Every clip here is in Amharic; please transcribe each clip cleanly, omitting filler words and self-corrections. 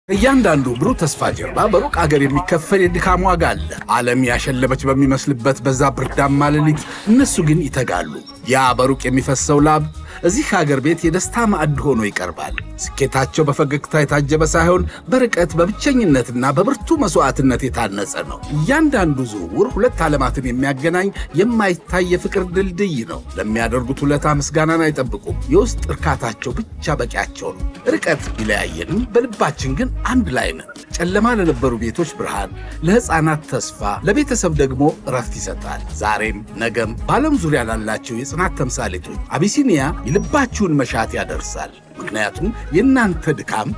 እያንዳንዱ ብሩህ ተስፋ ጀርባ በሩቅ አገር የሚከፈል የድካም ዋጋ አለ። ዓለም ያሸለበች በሚመስልበት በዛ ብርዳማ ሌሊት እነሱ ግን ይተጋሉ። ያ በሩቅ የሚፈሰው ላብ እዚህ ሀገር ቤት የደስታ ማዕድ ሆኖ ይቀርባል። ስኬታቸው በፈገግታ የታጀበ ሳይሆን በርቀት በብቸኝነትና በብርቱ መስዋዕትነት የታነጸ ነው። እያንዳንዱ ዝውውር ሁለት ዓለማትን የሚያገናኝ የማይታይ የፍቅር ድልድይ ነው። ለሚያደርጉት ውለታ ምስጋናን አይጠብቁም። የውስጥ እርካታቸው ብቻ በቂያቸው ነው። ርቀት ቢለያየንም በልባችን ግን አንድ ላይ ነን። ጨለማ ለነበሩ ቤቶች ብርሃን፣ ለሕፃናት ተስፋ፣ ለቤተሰብ ደግሞ እረፍት ይሰጣል። ዛሬም ነገም በዓለም ዙሪያ ላላቸው የጽናት ተምሳሌቶች አቢሲኒያ የልባችሁን መሻት ያደርሳል። ምክንያቱም የእናንተ ድካም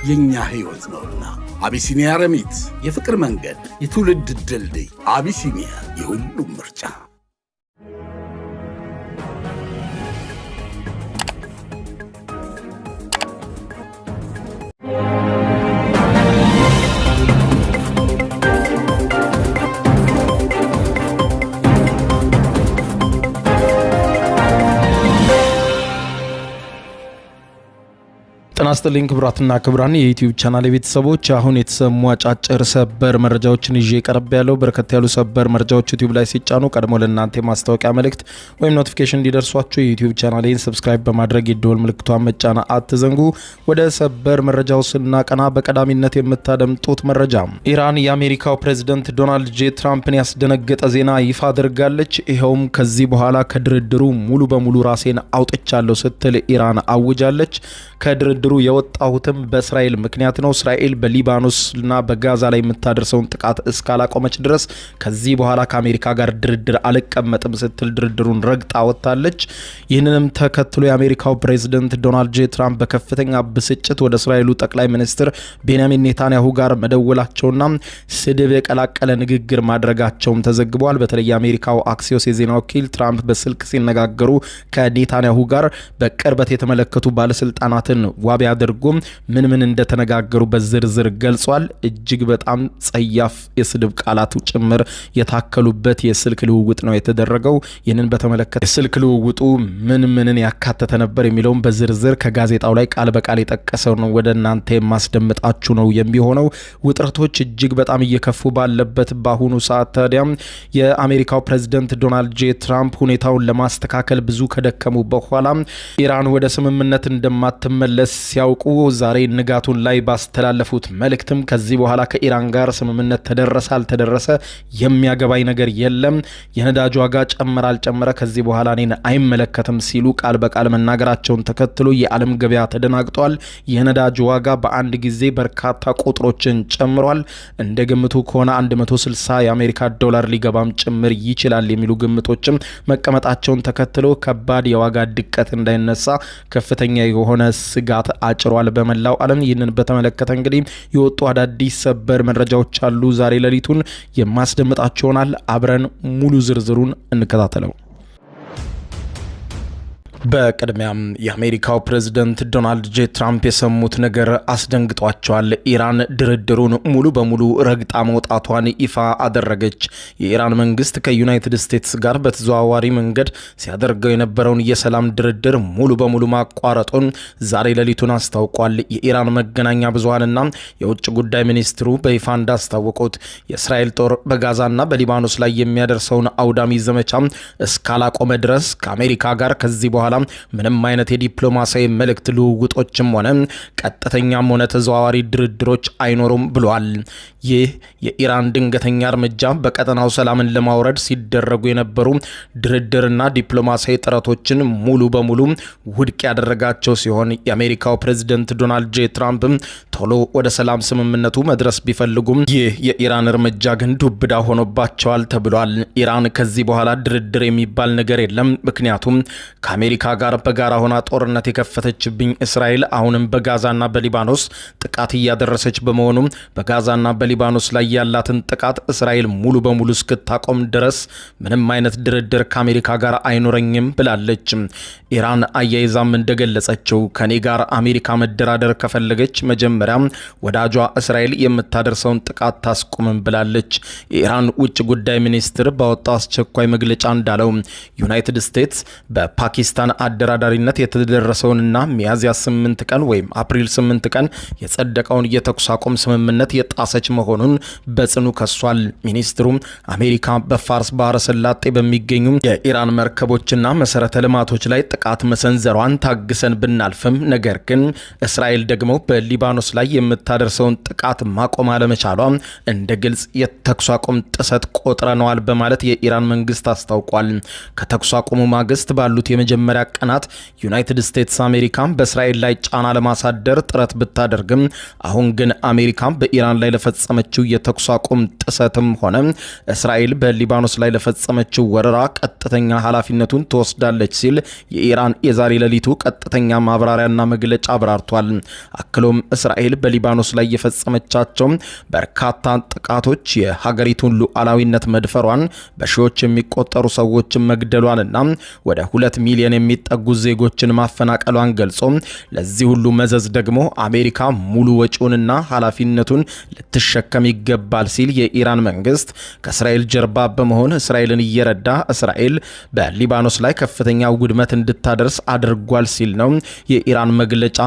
የእኛ ሕይወት ነውና። አቢሲኒያ ረሚት፣ የፍቅር መንገድ፣ የትውልድ ድልድይ። አቢሲኒያ የሁሉም ምርጫ። ጤና ይስጥልኝ ክቡራትና ክቡራን የዩቲዩብ ቻናል ቤተሰቦች፣ አሁን የተሰሙ አጫጭር ሰበር መረጃዎችን ይዤ ቀርብ ያለው። በርከት ያሉ ሰበር መረጃዎች ዩቲዩብ ላይ ሲጫኑ ቀድሞ ለእናንተ ማስታወቂያ መልእክት ወይም ኖቲፊኬሽን እንዲደርሷችሁ የዩቲዩብ ቻናሌን ሰብስክራይብ በማድረግ የደወል ምልክቷን መጫን አትዘንጉ። ወደ ሰበር መረጃው ስናቀና በቀዳሚነት የምታደምጡት መረጃ ኢራን የአሜሪካው ፕሬዝዳንት ዶናልድ ጄ ትራምፕን ያስደነገጠ ዜና ይፋ አድርጋለች። ይኸውም ከዚህ በኋላ ከድርድሩ ሙሉ በሙሉ ራሴን አውጥቻለሁ ስትል ኢራን አውጃለች። ከድርድሩ የወጣሁትም በእስራኤል ምክንያት ነው። እስራኤል በሊባኖስና በጋዛ ላይ የምታደርሰውን ጥቃት እስካላቆመች ድረስ ከዚህ በኋላ ከአሜሪካ ጋር ድርድር አልቀመጥም ስትል ድርድሩን ረግጣ ወጥታለች። ይህንንም ተከትሎ የአሜሪካው ፕሬዝዳንት ዶናልድ ጄ ትራምፕ በከፍተኛ ብስጭት ወደ እስራኤሉ ጠቅላይ ሚኒስትር ቤንያሚን ኔታንያሁ ጋር መደወላቸውና ስድብ የቀላቀለ ንግግር ማድረጋቸውም ተዘግቧል። በተለይ የአሜሪካው አክሲዮስ የዜና ወኪል ትራምፕ በስልክ ሲነጋገሩ ከኔታንያሁ ጋር በቅርበት የተመለከቱ ባለስልጣናትን ዋቢ አድርጎ ምን እንደተነጋገሩ በዝርዝር ገልጿል። እጅግ በጣም ጸያፍ የስድብ ቃላት ጭምር የታከሉበት የስልክ ልውውጥ ነው የተደረገው። ይህንን በተመለከተ የስልክ ልውውጡ ምንን ያካተተ ነበር የሚለውን በዝርዝር ከጋዜጣው ላይ ቃል በቃል የጠቀሰው ነው ወደ እናንተ የማስደምጣችሁ ነው የሚሆነው። ውጥረቶች እጅግ በጣም እየከፉ ባለበት በአሁኑ ሰዓት ታዲያ የአሜሪካው ፕሬዝዳንት ዶናልድ ጄ ትራምፕ ሁኔታውን ለማስተካከል ብዙ ከደከሙ በኋላ ኢራን ወደ ስምምነት እንደማትመለስ ሲያውቁ ዛሬ ንጋቱን ላይ ባስተላለፉት መልእክትም ከዚህ በኋላ ከኢራን ጋር ስምምነት ተደረሰ አልተደረሰ የሚያገባኝ ነገር የለም፣ የነዳጅ ዋጋ ጨመረ አልጨመረ ከዚህ በኋላ እኔን አይመለከትም ሲሉ ቃል በቃል መናገራቸውን ተከትሎ የዓለም ገበያ ተደናግጧል። የነዳጅ ዋጋ በአንድ ጊዜ በርካታ ቁጥሮችን ጨምሯል። እንደ ግምቱ ከሆነ 160 የአሜሪካ ዶላር ሊገባም ጭምር ይችላል የሚሉ ግምቶችም መቀመጣቸውን ተከትሎ ከባድ የዋጋ ድቀት እንዳይነሳ ከፍተኛ የሆነ ስጋት አጭሯል በመላው ዓለም። ይህንን በተመለከተ እንግዲህ የወጡ አዳዲስ ሰበር መረጃዎች አሉ። ዛሬ ሌሊቱን የማስደምጣችሁናል። አብረን ሙሉ ዝርዝሩን እንከታተለው። በቅድሚያም የአሜሪካው ፕሬዝዳንት ዶናልድ ጄ ትራምፕ የሰሙት ነገር አስደንግጧቸዋል። ኢራን ድርድሩን ሙሉ በሙሉ ረግጣ መውጣቷን ይፋ አደረገች። የኢራን መንግስት ከዩናይትድ ስቴትስ ጋር በተዘዋዋሪ መንገድ ሲያደርገው የነበረውን የሰላም ድርድር ሙሉ በሙሉ ማቋረጡን ዛሬ ሌሊቱን አስታውቋል። የኢራን መገናኛ ብዙሃንና የውጭ ጉዳይ ሚኒስትሩ በይፋ እንዳስታወቁት የእስራኤል ጦር በጋዛና በሊባኖስ ላይ የሚያደርሰውን አውዳሚ ዘመቻ እስካላቆመ ድረስ ከአሜሪካ ጋር ከዚህ በኋላ ምንም አይነት የዲፕሎማሲያዊ መልእክት ልውውጦችም ሆነ ቀጥተኛም ሆነ ተዘዋዋሪ ድርድሮች አይኖሩም ብሏል። ይህ የኢራን ድንገተኛ እርምጃ በቀጠናው ሰላምን ለማውረድ ሲደረጉ የነበሩ ድርድርና ዲፕሎማሲያዊ ጥረቶችን ሙሉ በሙሉ ውድቅ ያደረጋቸው ሲሆን የአሜሪካው ፕሬዝዳንት ዶናልድ ጄ ትራምፕ ቶሎ ወደ ሰላም ስምምነቱ መድረስ ቢፈልጉም ይህ የኢራን እርምጃ ግን ዱብዳ ሆኖባቸዋል ተብሏል። ኢራን ከዚህ በኋላ ድርድር የሚባል ነገር የለም፣ ምክንያቱም ከአሜሪካ ጋር በጋራ ሆና ጦርነት የከፈተችብኝ እስራኤል አሁንም በጋዛና በሊባኖስ ጥቃት እያደረሰች በመሆኑ በጋዛና በሊባኖስ ላይ ያላትን ጥቃት እስራኤል ሙሉ በሙሉ እስክታቆም ድረስ ምንም አይነት ድርድር ከአሜሪካ ጋር አይኖረኝም ብላለች። ኢራን አያይዛም እንደገለጸችው ከኔ ጋር አሜሪካ መደራደር ከፈለገች መጀመሪያ ወዳጇ እስራኤል የምታደርሰውን ጥቃት ታስቆምም ብላለች። የኢራን ውጭ ጉዳይ ሚኒስትር ባወጣው አስቸኳይ መግለጫ እንዳለው ዩናይትድ ስቴትስ በፓኪስታን በኢራን አደራዳሪነት የተደረሰውንና ሚያዝያ 8 ቀን ወይም አፕሪል 8 ቀን የጸደቀውን የተኩስ አቁም ስምምነት የጣሰች መሆኑን በጽኑ ከሷል። ሚኒስትሩም አሜሪካ በፋርስ ባህረ ሰላጤ በሚገኙ የኢራን መርከቦችና መሰረተ ልማቶች ላይ ጥቃት መሰንዘሯን ታግሰን ብናልፍም ነገር ግን እስራኤል ደግሞ በሊባኖስ ላይ የምታደርሰውን ጥቃት ማቆም አለመቻሏ እንደ ግልጽ የተኩስ አቁም ጥሰት ቆጥረነዋል በማለት የኢራን መንግስት አስታውቋል። ከተኩስ አቁሙ ማግስት ባሉት የመጀመሪያ ቀናት ዩናይትድ ስቴትስ አሜሪካ በእስራኤል ላይ ጫና ለማሳደር ጥረት ብታደርግም አሁን ግን አሜሪካ በኢራን ላይ ለፈጸመችው የተኩስ አቁም ጥሰትም ሆነ እስራኤል በሊባኖስ ላይ ለፈጸመችው ወረራ ቀጥተኛ ኃላፊነቱን ትወስዳለች ሲል የኢራን የዛሬ ሌሊቱ ቀጥተኛ ማብራሪያና መግለጫ አብራርቷል። አክሎም እስራኤል በሊባኖስ ላይ የፈጸመቻቸው በርካታ ጥቃቶች የሀገሪቱን ሉዓላዊነት መድፈሯን፣ በሺዎች የሚቆጠሩ ሰዎችን መግደሏንና ወደ 2 ሚሊዮን የሚጠጉ ዜጎችን ማፈናቀሏን ገልጾ ለዚህ ሁሉ መዘዝ ደግሞ አሜሪካ ሙሉ ወጪውንና ኃላፊነቱን ልትሸከም ይገባል ሲል የኢራን መንግስት ከእስራኤል ጀርባ በመሆን እስራኤልን እየረዳ እስራኤል በሊባኖስ ላይ ከፍተኛ ውድመት እንድታደርስ አድርጓል ሲል ነው የኢራን መግለጫ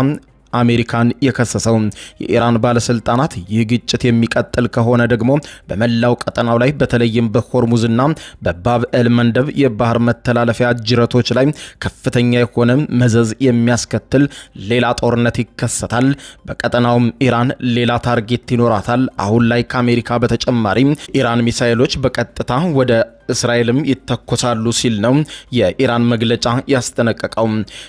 አሜሪካን የከሰሰው። የኢራን ባለስልጣናት ይህ ግጭት የሚቀጥል ከሆነ ደግሞ በመላው ቀጠናው ላይ በተለይም በሆርሙዝና በባብ ኤል መንደብ የባህር መተላለፊያ ጅረቶች ላይ ከፍተኛ የሆነ መዘዝ የሚያስከትል ሌላ ጦርነት ይከሰታል። በቀጠናውም ኢራን ሌላ ታርጌት ይኖራታል። አሁን ላይ ከአሜሪካ በተጨማሪ ኢራን ሚሳኤሎች በቀጥታ ወደ እስራኤልም ይተኮሳሉ ሲል ነው የኢራን መግለጫ ያስጠነቀቀው።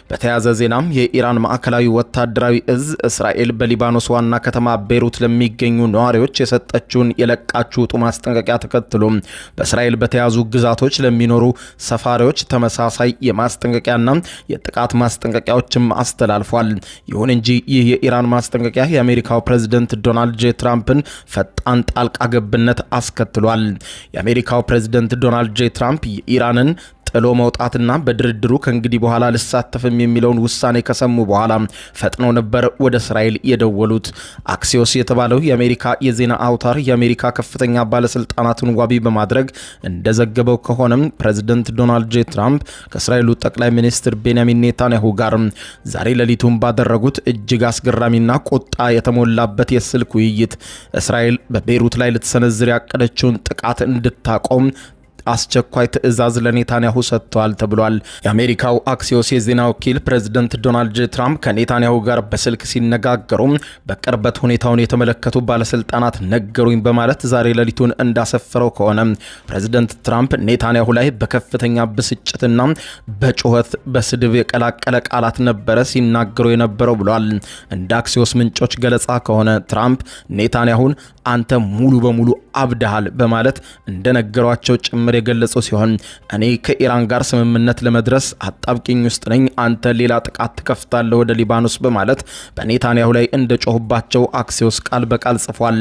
በተያያዘ ዜናም የኢራን ማዕከላዊ ወታደራዊ እዝ እስራኤል በሊባኖስ ዋና ከተማ ቤሩት ለሚገኙ ነዋሪዎች የሰጠችውን የለቃችሁ ውጡ ማስጠንቀቂያ ተከትሎ በእስራኤል በተያዙ ግዛቶች ለሚኖሩ ሰፋሪዎች ተመሳሳይ የማስጠንቀቂያና የጥቃት ማስጠንቀቂያዎችም አስተላልፏል። ይሁን እንጂ ይህ የኢራን ማስጠንቀቂያ የአሜሪካው ፕሬዝዳንት ዶናልድ ጄ ትራምፕን ፈጣን ጣልቃ ገብነት አስከትሏል። የአሜሪካው ፕሬዝዳንት ዶናልድ ጄ ትራምፕ የኢራንን ጥሎ መውጣትና በድርድሩ ከእንግዲህ በኋላ ልሳተፍም የሚለውን ውሳኔ ከሰሙ በኋላ ፈጥነው ነበር ወደ እስራኤል የደወሉት። አክሲዮስ የተባለው የአሜሪካ የዜና አውታር የአሜሪካ ከፍተኛ ባለስልጣናትን ዋቢ በማድረግ እንደዘገበው ከሆነም ፕሬዝዳንት ዶናልድ ጄ ትራምፕ ከእስራኤሉ ጠቅላይ ሚኒስትር ቤንያሚን ኔታንያሁ ጋር ዛሬ ሌሊቱን ባደረጉት እጅግ አስገራሚና ቁጣ የተሞላበት የስልክ ውይይት እስራኤል በቤይሩት ላይ ልትሰነዝር ያቀደችውን ጥቃት እንድታቆም አስቸኳይ ትዕዛዝ ለኔታንያሁ ሰጥቷል ተብሏል። የአሜሪካው አክሲዮስ የዜና ወኪል ፕሬዝዳንት ዶናልድ ጄ ትራምፕ ከኔታንያሁ ጋር በስልክ ሲነጋገሩ በቅርበት ሁኔታውን የተመለከቱ ባለስልጣናት ነገሩኝ በማለት ዛሬ ሌሊቱን እንዳሰፈረው ከሆነ ፕሬዝዳንት ትራምፕ ኔታንያሁ ላይ በከፍተኛ ብስጭትና በጩኸት በስድብ የቀላቀለ ቃላት ነበረ ሲናገሩ የነበረው ብሏል። እንደ አክሲዮስ ምንጮች ገለጻ ከሆነ ትራምፕ ኔታንያሁን አንተ ሙሉ በሙሉ አብደሃል በማለት እንደነገሯቸው ጭምር የገለጹ ሲሆን እኔ ከኢራን ጋር ስምምነት ለመድረስ አጣብቂኝ ውስጥ ነኝ፣ አንተ ሌላ ጥቃት ትከፍታለህ ወደ ሊባኖስ በማለት በኔታንያሁ ላይ እንደጮሁባቸው አክሲዮስ ቃል በቃል ጽፏል።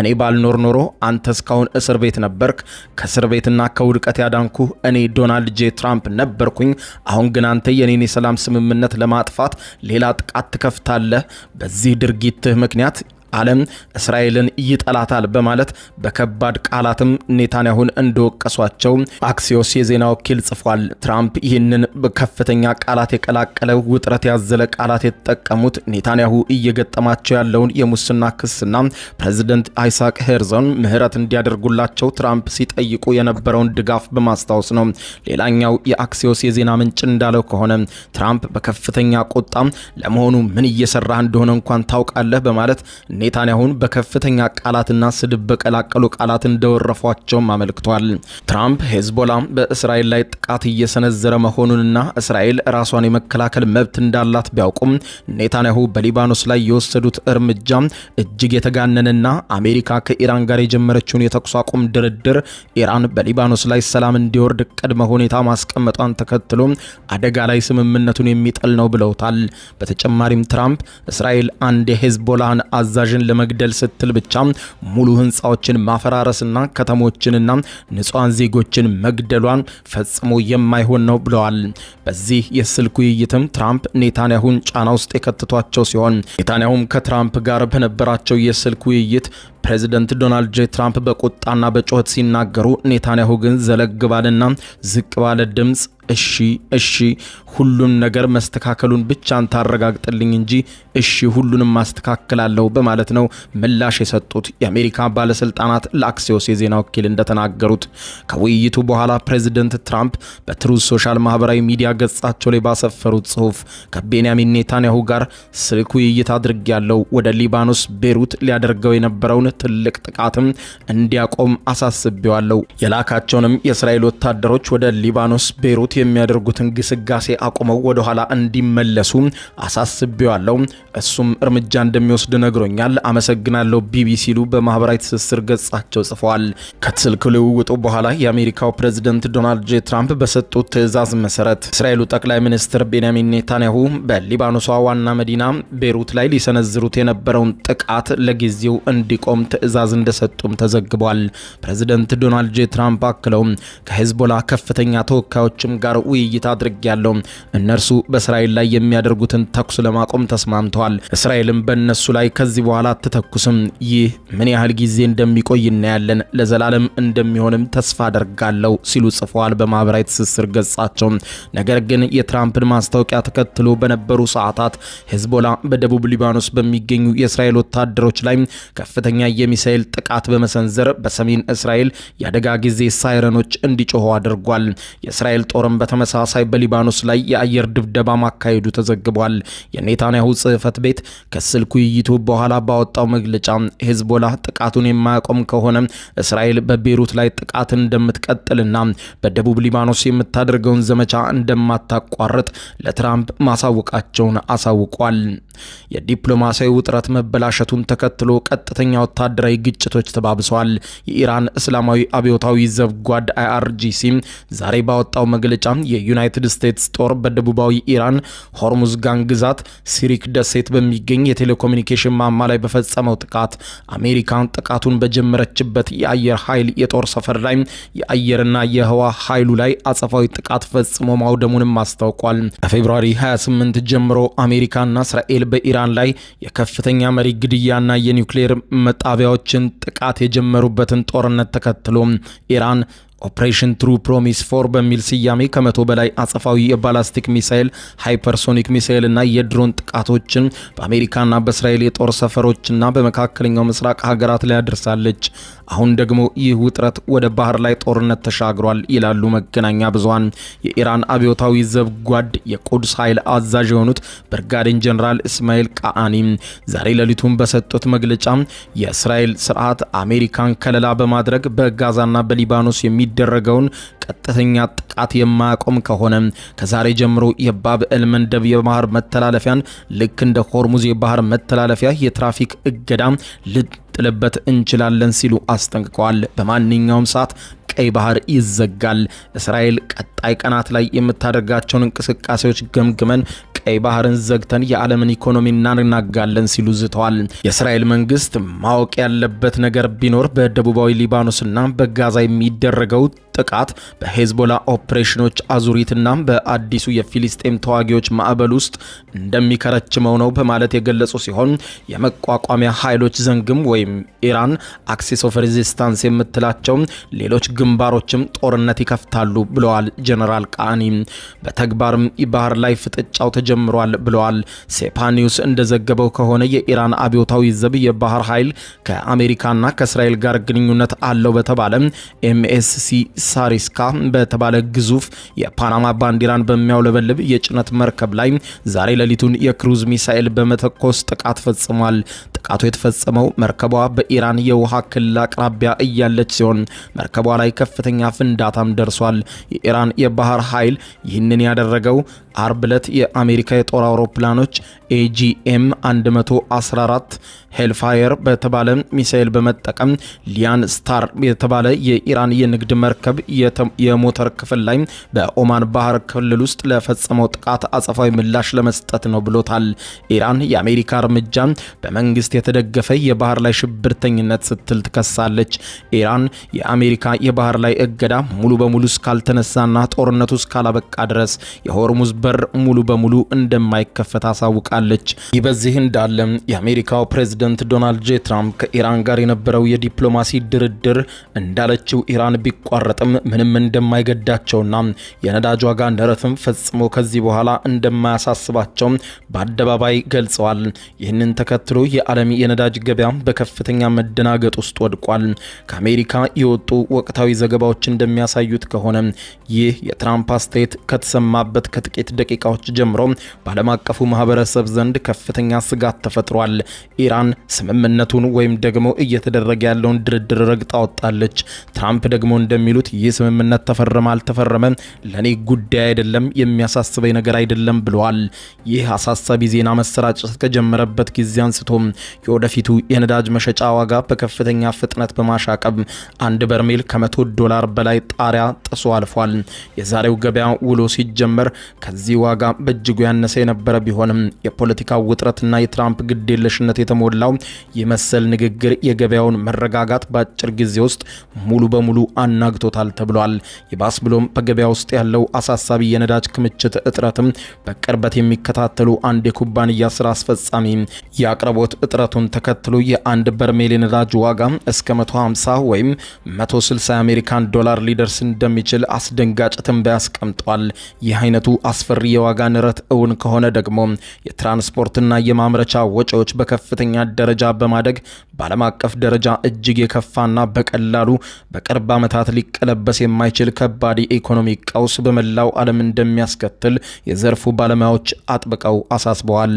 እኔ ባልኖር ኖሮ አንተ እስካሁን እስር ቤት ነበርክ፣ ከእስር ቤትና ከውድቀት ያዳንኩ እኔ ዶናልድ ጄ ትራምፕ ነበርኩኝ። አሁን ግን አንተ የኔን የሰላም ስምምነት ለማጥፋት ሌላ ጥቃት ትከፍታለህ። በዚህ ድርጊትህ ምክንያት ዓለም እስራኤልን ይጠላታል በማለት በከባድ ቃላትም ኔታንያሁን እንደወቀሷቸው አክሲዮስ የዜና ወኪል ጽፏል። ትራምፕ ይህንን በከፍተኛ ቃላት የቀላቀለ ውጥረት ያዘለ ቃላት የተጠቀሙት ኔታንያሁ እየገጠማቸው ያለውን የሙስና ክስና ፕሬዝዳንት አይሳቅ ሄርዞን ምህረት እንዲያደርጉላቸው ትራምፕ ሲጠይቁ የነበረውን ድጋፍ በማስታወስ ነው። ሌላኛው የአክሲዮስ የዜና ምንጭ እንዳለው ከሆነ ትራምፕ በከፍተኛ ቁጣ ለመሆኑ ምን እየሰራህ እንደሆነ እንኳን ታውቃለህ በማለት ኔታንያሁን በከፍተኛ ቃላትና ስድብ በቀላቀሉ ቃላት እንደወረፏቸውም አመልክቷል። ትራምፕ ሄዝቦላ በእስራኤል ላይ ጥቃት እየሰነዘረ መሆኑንና እስራኤል ራሷን የመከላከል መብት እንዳላት ቢያውቁም ኔታንያሁ በሊባኖስ ላይ የወሰዱት እርምጃ እጅግ የተጋነነና አሜሪካ ከኢራን ጋር የጀመረችውን የተኩስ አቁም ድርድር ኢራን በሊባኖስ ላይ ሰላም እንዲወርድ ቅድመ ሁኔታ ማስቀመጧን ተከትሎ አደጋ ላይ ስምምነቱን የሚጥል ነው ብለውታል። በተጨማሪም ትራምፕ እስራኤል አንድ የሄዝቦላን አዛዥን ለመግደል ስትል ብቻ ሙሉ ህንፃዎችን ማፈራረስና ከተሞችንና ንጹሃን ዜጎችን መግደሏን ፈጽሞ የማይሆን ነው ብለዋል። በዚህ የስልክ ውይይትም ትራምፕ ኔታንያሁን ጫና ውስጥ የከተቷቸው ሲሆን ኔታንያሁም ከትራምፕ ጋር በነበራቸው የስልክ ውይይት ፕሬዝዳንት ዶናልድ ጄ ትራምፕ በቁጣና በጩኸት ሲናገሩ ኔታንያሁ ግን ዘለግ ባለና ዝቅ ባለ ድምፅ እሺ ሁሉም ነገር መስተካከሉን ብቻን ታረጋግጥልኝ እንጂ እሺ ሁሉንም ማስተካከላለሁ በማለት ነው ምላሽ የሰጡት የአሜሪካ ባለስልጣናት ለአክሲዮስ የዜና ወኪል እንደተናገሩት። ከውይይቱ በኋላ ፕሬዚደንት ትራምፕ በትሩዝ ሶሻል ማህበራዊ ሚዲያ ገጻቸው ላይ ባሰፈሩት ጽሑፍ ከቤንያሚን ኔታንያሁ ጋር ስልክ ውይይት አድርጌያለሁ፣ ወደ ሊባኖስ ቤሩት ሊያደርገው የነበረውን ትልቅ ጥቃትም እንዲያቆም አሳስቤዋለሁ፣ የላካቸውንም የእስራኤል ወታደሮች ወደ ሊባኖስ ቤሩት የሚያደርጉትን ግስጋሴ አቁመው ወደ ኋላ እንዲመለሱ አሳስቤዋለሁ፣ እሱም እርምጃ እንደሚወስድ ነግሮኛል፣ አመሰግናለሁ ቢቢ ሲሉ በማህበራዊ ትስስር ገጻቸው ጽፈዋል። ከስልክ ልውውጡ በኋላ የአሜሪካው ፕሬዝዳንት ዶናልድ ጄ ትራምፕ በሰጡት ትዕዛዝ መሰረት እስራኤሉ ጠቅላይ ሚኒስትር ቤንያሚን ኔታንያሁ በሊባኖሷ ዋና መዲና ቤሩት ላይ ሊሰነዝሩት የነበረውን ጥቃት ለጊዜው እንዲቆም ትዕዛዝ እንደሰጡም ተዘግቧል። ፕሬዝዳንት ዶናልድ ጄ ትራምፕ አክለው ከሄዝቦላ ከፍተኛ ተወካዮችም ጋር ውይይት አድርጌያለሁ፣ እነርሱ በእስራኤል ላይ የሚያደርጉትን ተኩስ ለማቆም ተስማምተዋል፣ እስራኤልም በእነሱ ላይ ከዚህ በኋላ አትተኩስም፣ ይህ ምን ያህል ጊዜ እንደሚቆይ እናያለን፣ ለዘላለም እንደሚሆንም ተስፋ አደርጋለሁ ሲሉ ጽፈዋል በማህበራዊ ትስስር ገጻቸው። ነገር ግን የትራምፕን ማስታወቂያ ተከትሎ በነበሩ ሰዓታት ሄዝቦላ በደቡብ ሊባኖስ በሚገኙ የእስራኤል ወታደሮች ላይ ከፍተኛ የሚሳኤል ጥቃት በመሰንዘር በሰሜን እስራኤል የአደጋ ጊዜ ሳይረኖች እንዲጮሁ አድርጓል። የእስራኤል ጦርም በተመሳሳይ በሊባኖስ ላይ የአየር ድብደባ ማካሄዱ ተዘግቧል። የኔታንያሁ ጽህፈት ቤት ከስልክ ውይይቱ በኋላ ባወጣው መግለጫ ሄዝቦላ ጥቃቱን የማያቆም ከሆነ እስራኤል በቤሩት ላይ ጥቃት እንደምትቀጥልና በደቡብ ሊባኖስ የምታደርገውን ዘመቻ እንደማታቋርጥ ለትራምፕ ማሳወቃቸውን አሳውቋል። የዲፕሎማሲያዊ ውጥረት መበላሸቱን ተከትሎ ቀጥተኛ ወታደራዊ ግጭቶች ተባብሰዋል። የኢራን እስላማዊ አብዮታዊ ዘብ ጓድ IRGC ዛሬ ባወጣው መግለጫ የዩናይትድ ስቴትስ ጦር በደቡባዊ ኢራን ሆርሙዝጋን ግዛት ሲሪክ ደሴት በሚገኝ የቴሌኮሙኒኬሽን ማማ ላይ በፈጸመው ጥቃት አሜሪካን ጥቃቱን በጀመረችበት የአየር ኃይል የጦር ሰፈር ላይ የአየርና የህዋ ኃይሉ ላይ አጸፋዊ ጥቃት ፈጽሞ ማውደሙንም አስታውቋል። ከፌብሩዋሪ 28 ጀምሮ አሜሪካና እስራኤል በኢራን ላይ የከፍተኛ መሪ ግድያና የኒውክሌር መጣቢያዎችን ጥቃት የጀመሩበትን ጦርነት ተከትሎ ኢራን ኦፕሬሽን ትሩ ፕሮሚስ 4 በሚል ስያሜ ከ100 በላይ አጸፋዊ የባላስቲክ ሚሳኤል፣ ሃይፐርሶኒክ ሚሳኤል እና የድሮን ጥቃቶችን በአሜሪካና በእስራኤል የጦር ሰፈሮችና በመካከለኛው ምስራቅ ሀገራት ላይ አድርሳለች። አሁን ደግሞ ይህ ውጥረት ወደ ባህር ላይ ጦርነት ተሻግሯል ይላሉ መገናኛ ብዙሃን። የኢራን አብዮታዊ ዘብ ጓድ የቁድስ ኃይል አዛዥ የሆኑት ብርጋዴር ጀነራል እስማኤል ቃአኒ ዛሬ ሌሊቱን በሰጡት መግለጫ የእስራኤል ስርዓት አሜሪካን ከለላ በማድረግ በጋዛና በሊባኖስ የሚደረገውን ቀጥተኛ ጥቃት የማያቆም ከሆነ ከዛሬ ጀምሮ የባብኤል መንደብ የባህር መተላለፊያን ልክ እንደ ሆርሙዝ የባህር መተላለፊያ የትራፊክ እገዳ ልጥልበት እንችላለን ሲሉ አስጠንቅቀዋል። በማንኛውም ሰዓት ቀይ ባህር ይዘጋል። እስራኤል ቀጣይ ቀናት ላይ የምታደርጋቸውን እንቅስቃሴዎች ገምግመን ቀይ ባህርን ዘግተን የዓለምን ኢኮኖሚ እናናጋለን ሲሉ ዝተዋል። የእስራኤል መንግስት ማወቅ ያለበት ነገር ቢኖር በደቡባዊ ሊባኖስና በጋዛ የሚደረገው ጥቃት በሄዝቦላ ኦፕሬሽኖች አዙሪትና በአዲሱ የፊሊስጤም ተዋጊዎች ማዕበል ውስጥ እንደሚከረችመው ነው በማለት የገለጹ ሲሆን የመቋቋሚያ ኃይሎች ዘንግም ወይም ኢራን አክሲስ ኦፍ ሬዚስታንስ የምትላቸው ሌሎች ግንባሮችም ጦርነት ይከፍታሉ ብለዋል ጀነራል ቃኒ። በተግባርም ባህር ላይ ፍጥጫው ተጀምሯል ብለዋል። ሴፓ ኒውስ እንደዘገበው ከሆነ የኢራን አብዮታዊ ዘብ የባህር ኃይል ከአሜሪካና ከእስራኤል ጋር ግንኙነት አለው በተባለ MSC ሳሪስካ በተባለ ግዙፍ የፓናማ ባንዲራን በሚያውለበልብ የጭነት መርከብ ላይ ዛሬ ሌሊቱን የክሩዝ ሚሳኤል በመተኮስ ጥቃት ፈጽሟል። ጥቃቱ የተፈጸመው መርከቧ በኢራን የውሃ ክልል አቅራቢያ እያለች ሲሆን መርከቧ ላይ ከፍተኛ ፍንዳታም ደርሷል። የኢራን የባህር ኃይል ይህንን ያደረገው አርብ ዕለት የአሜሪካ የጦር አውሮፕላኖች AGM 114 ሄልፋየር በተባለ ሚሳኤል በመጠቀም ሊያን ስታር የተባለ የኢራን የንግድ መርከብ የሞተር ክፍል ላይ በኦማን ባህር ክልል ውስጥ ለፈጸመው ጥቃት አጸፋዊ ምላሽ ለመስጠት ነው ብሎታል። ኢራን የአሜሪካ እርምጃ በመንግስት የተደገፈ የባህር ላይ ሽብርተኝነት ስትል ትከሳለች። ኢራን የአሜሪካ የባህር ላይ እገዳ ሙሉ በሙሉ እስካልተነሳና ጦርነቱ እስካላበቃ ድረስ የሆርሙዝ በር ሙሉ በሙሉ እንደማይከፈት አሳውቃለች። ይህ በዚህ እንዳለ የአሜሪካው ፕሬዝዳንት ፕሬዝዳንት ዶናልድ ጄ ትራምፕ ከኢራን ጋር የነበረው የዲፕሎማሲ ድርድር እንዳለችው ኢራን ቢቋረጥም ምንም እንደማይገዳቸውና የነዳጅ ዋጋ ንረትም ፈጽሞ ከዚህ በኋላ እንደማያሳስባቸው በአደባባይ ገልጸዋል። ይህንን ተከትሎ የዓለም የነዳጅ ገበያ በከፍተኛ መደናገጥ ውስጥ ወድቋል። ከአሜሪካ የወጡ ወቅታዊ ዘገባዎች እንደሚያሳዩት ከሆነ ይህ የትራምፕ አስተያየት ከተሰማበት ከጥቂት ደቂቃዎች ጀምሮ በዓለም አቀፉ ማህበረሰብ ዘንድ ከፍተኛ ስጋት ተፈጥሯል። ኢራን ስምምነቱን ወይም ደግሞ እየተደረገ ያለውን ድርድር ረግጣ ወጣለች። ትራምፕ ደግሞ እንደሚሉት ይህ ስምምነት ተፈረመ አልተፈረመ ለኔ ጉዳይ አይደለም፣ የሚያሳስበኝ ነገር አይደለም ብለዋል። ይህ አሳሳቢ ዜና መሰራጨት ከጀመረበት ጊዜ አንስቶ የወደፊቱ የነዳጅ መሸጫ ዋጋ በከፍተኛ ፍጥነት በማሻቀብ አንድ በርሜል $100 በላይ ጣሪያ ጥሶ አልፏል። የዛሬው ገበያ ውሎ ሲጀመር ከዚህ ዋጋ በእጅጉ ያነሰ የነበረ ቢሆንም የፖለቲካው ውጥረትና የትራምፕ ግዴለሽነት የተሞላው የመሰል ንግግር የገበያውን መረጋጋት በአጭር ጊዜ ውስጥ ሙሉ በሙሉ አናግቶታል ተብሏል። ይባስ ብሎም በገበያ ውስጥ ያለው አሳሳቢ የነዳጅ ክምችት እጥረትም በቅርበት የሚከታተሉ አንድ የኩባንያ ስራ አስፈጻሚ የአቅርቦት እጥረቱን ተከትሎ የአንድ በርሜል የነዳጅ ዋጋ እስከ 150 ወይም $160 ሊደርስ እንደሚችል አስደንጋጭ ትንበያ አስቀምጧል። ይህ አይነቱ አስፈሪ የዋጋ ንረት እውን ከሆነ ደግሞ የትራንስፖርትና የማምረቻ ወጪዎች በከፍተኛ ደረጃ በማደግ በዓለም አቀፍ ደረጃ እጅግ የከፋና በቀላሉ በቅርብ ዓመታት ሊቀለበስ የማይችል ከባድ የኢኮኖሚ ቀውስ በመላው ዓለም እንደሚያስከትል የዘርፉ ባለሙያዎች አጥብቀው አሳስበዋል።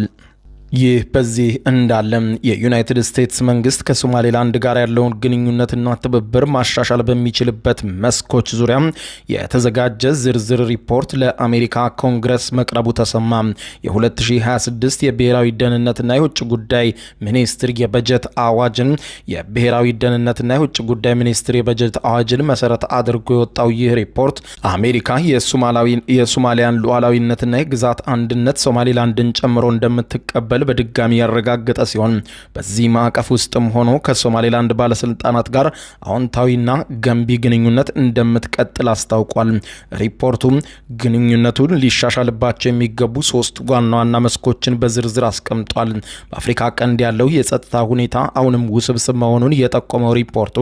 ይህ በዚህ እንዳለ የዩናይትድ ስቴትስ መንግስት ከሶማሌላንድ ጋር ያለውን ግንኙነትና ትብብር ማሻሻል በሚችልበት መስኮች ዙሪያ የተዘጋጀ ዝርዝር ሪፖርት ለአሜሪካ ኮንግረስ መቅረቡ ተሰማ። የ2026 የብሔራዊ ደህንነትና የውጭ ጉዳይ ሚኒስትር የበጀት አዋጅን የብሔራዊ ደህንነትና የውጭ ጉዳይ ሚኒስትር የበጀት አዋጅን መሰረት አድርጎ የወጣው ይህ ሪፖርት አሜሪካ የሶማሊያን ሉዓላዊነትና የግዛት አንድነት ሶማሌላንድን ጨምሮ እንደምትቀበል በድጋሚ ያረጋገጠ ሲሆን በዚህ ማዕቀፍ ውስጥም ሆኖ ከሶማሌላንድ ባለስልጣናት ጋር አዎንታዊና ገንቢ ግንኙነት እንደምትቀጥል አስታውቋል። ሪፖርቱም ግንኙነቱን ሊሻሻልባቸው የሚገቡ 3 ዋና ዋና መስኮችን በዝርዝር አስቀምጧል። በአፍሪካ ቀንድ ያለው የጸጥታ ሁኔታ አሁንም ውስብስብ መሆኑን የጠቆመው ሪፖርቱ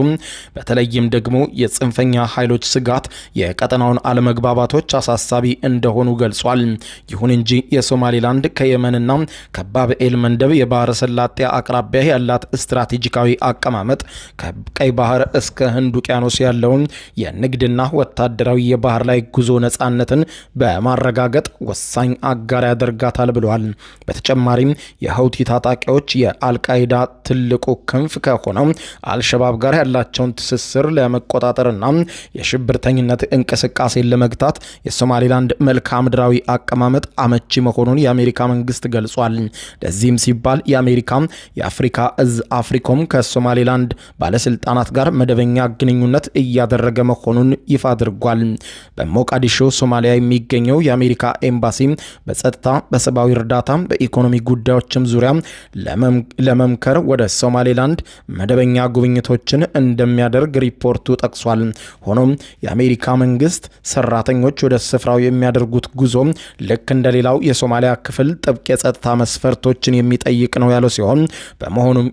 በተለይም ደግሞ የጽንፈኛ ኃይሎች ስጋት የቀጠናውን አለመግባባቶች አሳሳቢ እንደሆኑ ገልጿል። ይሁን እንጂ የሶማሌላንድ ከየመንና ከባብ በኤል መንደብ የባህረ ሰላጤ አቅራቢያ ያላት ስትራቴጂካዊ አቀማመጥ ከቀይ ባህር እስከ ህንድ ውቅያኖስ ያለውን የንግድና ወታደራዊ የባህር ላይ ጉዞ ነጻነትን በማረጋገጥ ወሳኝ አጋር ያደርጋታል ብለዋል። በተጨማሪም የሀውቲ ታጣቂዎች የአልቃይዳ ትልቁ ክንፍ ከሆነው አልሸባብ ጋር ያላቸውን ትስስር ለመቆጣጠርና የሽብርተኝነት እንቅስቃሴን ለመግታት የሶማሌላንድ መልክዓ ምድራዊ አቀማመጥ አመቺ መሆኑን የአሜሪካ መንግስት ገልጿል። ለዚህም ሲባል የአፍሪካ እዝ አፍሪኮም ከሶማሌላንድ ባለስልጣናት ጋር መደበኛ ግንኙነት እያደረገ መሆኑን ይፋ አድርጓል። በሞቃዲሾ ሶማሊያ የሚገኘው የአሜሪካ ኤምባሲ በጸጥታ፣ በሰብአዊ እርዳታ፣ በኢኮኖሚ ጉዳዮችም ዙሪያ ለመምከር ወደ ሶማሌላንድ መደበኛ ጉብኝቶችን እንደሚያደርግ ሪፖርቱ ጠቅሷል። ሆኖም የአሜሪካ መንግስት ሰራተኞች ወደ ስፍራው የሚያደርጉት ጉዞ ልክ እንደሌላው የሶማሊያ ክፍል ጥብቅ የጸጥታ መስፈርቶችን የሚጠይቅ ነው ያለው ሲሆን በመሆኑም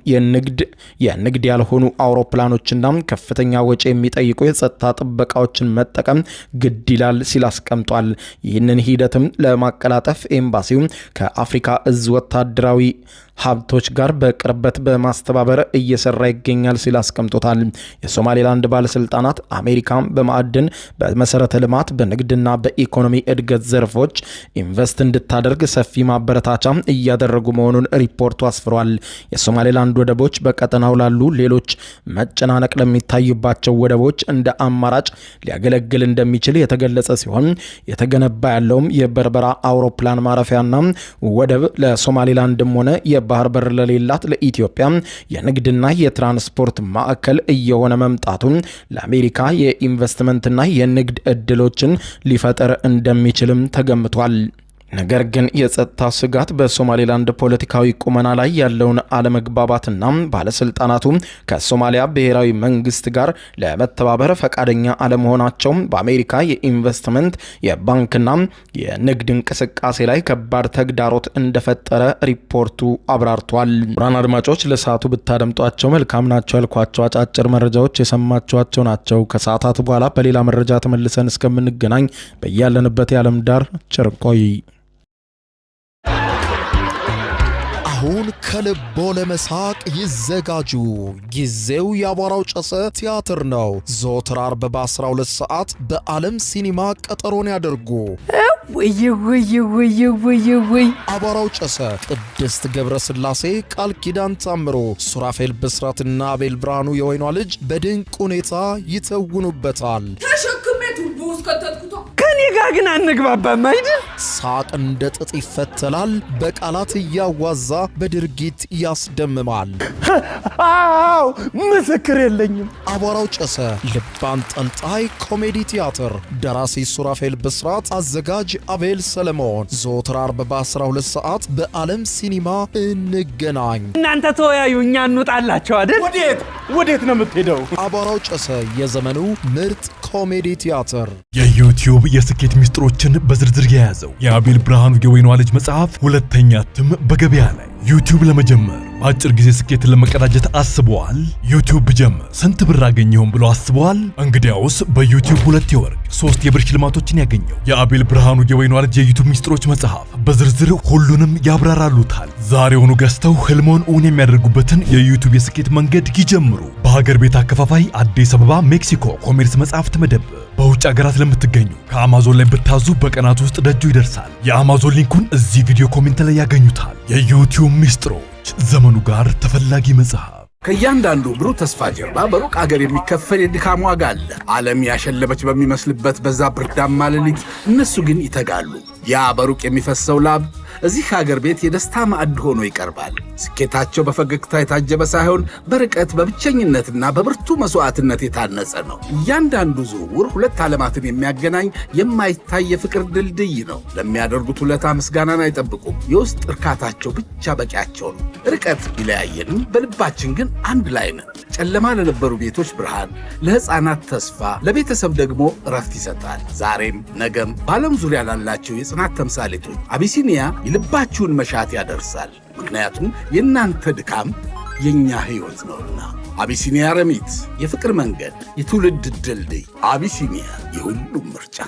የንግድ ያልሆኑ አውሮፕላኖችና ከፍተኛ ወጪ የሚጠይቁ የጸጥታ ጥበቃዎችን መጠቀም ግድ ይላል ሲል አስቀምጧል። ይህንን ሂደትም ለማቀላጠፍ ኤምባሲው ከአፍሪካ እዝ ወታደራዊ ሀብቶች ጋር በቅርበት በማስተባበር እየሰራ ይገኛል ሲል አስቀምጦታል። የሶማሌላንድ ባለስልጣናት አሜሪካ በማዕድን፣ በመሰረተ ልማት፣ በንግድና በኢኮኖሚ እድገት ዘርፎች ኢንቨስት እንድታደርግ ሰፊ ማበረታቻ እያደረጉ መሆኑን ሪፖርቱ አስፍሯል። የሶማሌላንድ ወደቦች በቀጠናው ላሉ ሌሎች መጨናነቅ ለሚታይባቸው ወደቦች እንደ አማራጭ ሊያገለግል እንደሚችል የተገለጸ ሲሆን የተገነባ ያለውም የበርበራ አውሮፕላን ማረፊያና ወደብ ለሶማሌላንድም ሆነ ባህር በር ለሌላት ለኢትዮጵያ የንግድና የትራንስፖርት ማዕከል እየሆነ መምጣቱን ለአሜሪካ የኢንቨስትመንትና የንግድ እድሎችን ሊፈጠር እንደሚችልም ተገምቷል። ነገር ግን የጸጥታ ስጋት በሶማሌላንድ ፖለቲካዊ ቁመና ላይ ያለውን አለመግባባትና ባለስልጣናቱ ከሶማሊያ ብሔራዊ መንግስት ጋር ለመተባበር ፈቃደኛ አለመሆናቸው በአሜሪካ የኢንቨስትመንት የባንክና የንግድ እንቅስቃሴ ላይ ከባድ ተግዳሮት እንደፈጠረ ሪፖርቱ አብራርቷል። ብራን አድማጮች ለሰዓቱ ብታደምጧቸው መልካም ናቸው ያልኳቸው አጫጭር መረጃዎች የሰማችኋቸው ናቸው። ከሰዓታት በኋላ በሌላ መረጃ ተመልሰን እስከምንገናኝ በያለንበት የዓለም ዳር ቸር ቆይ። አሁን ከልቦ ለመሳቅ ይዘጋጁ። ጊዜው የአቧራው ጨሰ ቲያትር ነው። ዘወትር ዓርብ በ12 ሰዓት በዓለም ሲኒማ ቀጠሮን ያደርጉ። ወይ አቧራው ጨሰ ቅድስት ገብረስላሴ፣ ቃል ኪዳን ታምሮ፣ ሱራፌል ብስራትና አቤል ብርሃኑ የወይኗ ልጅ በድንቅ ሁኔታ ይተውኑበታል። ተሸክሜ ቱቦ ውስጥ ከተትኩታ ከኔ ጋር ግን አንግባባም አይደል? ሳቅ እንደ ጥጥ ይፈተላል። በቃላት እያዋዛ በድርጊት ያስደምማል። አዎ ምስክር የለኝም። አቧራው ጨሰ ልብ አንጠልጣይ ኮሜዲ ቲያትር። ደራሲ ሱራፌል ብስራት፣ አዘጋጅ አቤል ሰለሞን። ዘወትር ዓርብ በ12 ሰዓት በዓለም ሲኒማ እንገናኝ። እናንተ ተወያዩ፣ እኛ እንውጣላቸው አይደል? ወዴት ነው የምትሄደው? አቧራው ጨሰ የዘመኑ ምርጥ ኮሜዲ ቲያትር። የዩቲዩብ የስኬት ሚስጥሮችን በዝርዝር የያዘው የአቤል ብርሃኑ የወይኗ ልጅ መጽሐፍ ሁለተኛ እትም በገበያ ላይ። ዩቲዩብ ለመጀመር በአጭር ጊዜ ስኬትን ለመቀዳጀት አስበዋል? ዩቲዩብ ብጀምር ስንት ብር አገኘሁም ብሎ አስበዋል? እንግዲያውስ በዩቲዩብ 2 የወርቅ 3 የብር ሽልማቶችን ያገኘው የአቤል ብርሃኑ የወይኗ ልጅ የዩቲዩብ ሚስጥሮች መጽሐፍ በዝርዝር ሁሉንም ያብራራሉታል። ዛሬውኑ ገዝተው ህልሞን እውን የሚያደርጉበትን የዩቲዩብ የስኬት መንገድ ይጀምሩ። በሀገር ቤት አከፋፋይ አዲስ አበባ ሜክሲኮ ኮሜርስ መጽሐፍት መደብር። በውጭ ሀገራት ለምትገኙ ከአማዞን ላይ ብታዙ በቀናት ውስጥ ደጁ ይደርሳል። የአማዞን ሊንኩን እዚህ ቪዲዮ ኮሜንት ላይ ያገኙታል። የዩቲዩብ ሚስጥሮች ዘመኑ ጋር ተፈላጊ መጽሐፍ። ከእያንዳንዱ ብሩህ ተስፋ ጀርባ በሩቅ አገር የሚከፈል የድካም ዋጋ አለ። ዓለም ያሸለበች በሚመስልበት በዛ ብርዳማ ሌሊት እነሱ ግን ይተጋሉ። ያ በሩቅ የሚፈሰው ላብ እዚህ ሀገር ቤት የደስታ ማዕድ ሆኖ ይቀርባል። ስኬታቸው በፈገግታ የታጀበ ሳይሆን በርቀት በብቸኝነትና በብርቱ መስዋዕትነት የታነጸ ነው። እያንዳንዱ ዝውውር 2 ዓለማትን የሚያገናኝ የማይታይ የፍቅር ድልድይ ነው። ለሚያደርጉት ውለታ ምስጋናን አይጠብቁም። የውስጥ እርካታቸው ብቻ በቂያቸው ነው። ርቀት ቢለያየንም በልባችን ግን አንድ ላይ ነን። ጨለማ ለነበሩ ቤቶች ብርሃን፣ ለሕፃናት ተስፋ፣ ለቤተሰብ ደግሞ እረፍት ይሰጣል። ዛሬም ነገም በዓለም ዙሪያ ላላቸው የጽናት ተምሳሌቶች አቢሲኒያ የልባችሁን መሻት ያደርሳል። ምክንያቱም የእናንተ ድካም የእኛ ሕይወት ነውና። አቢሲኒያ ረሚት፣ የፍቅር መንገድ፣ የትውልድ ድልድይ። አቢሲኒያ የሁሉም ምርጫ።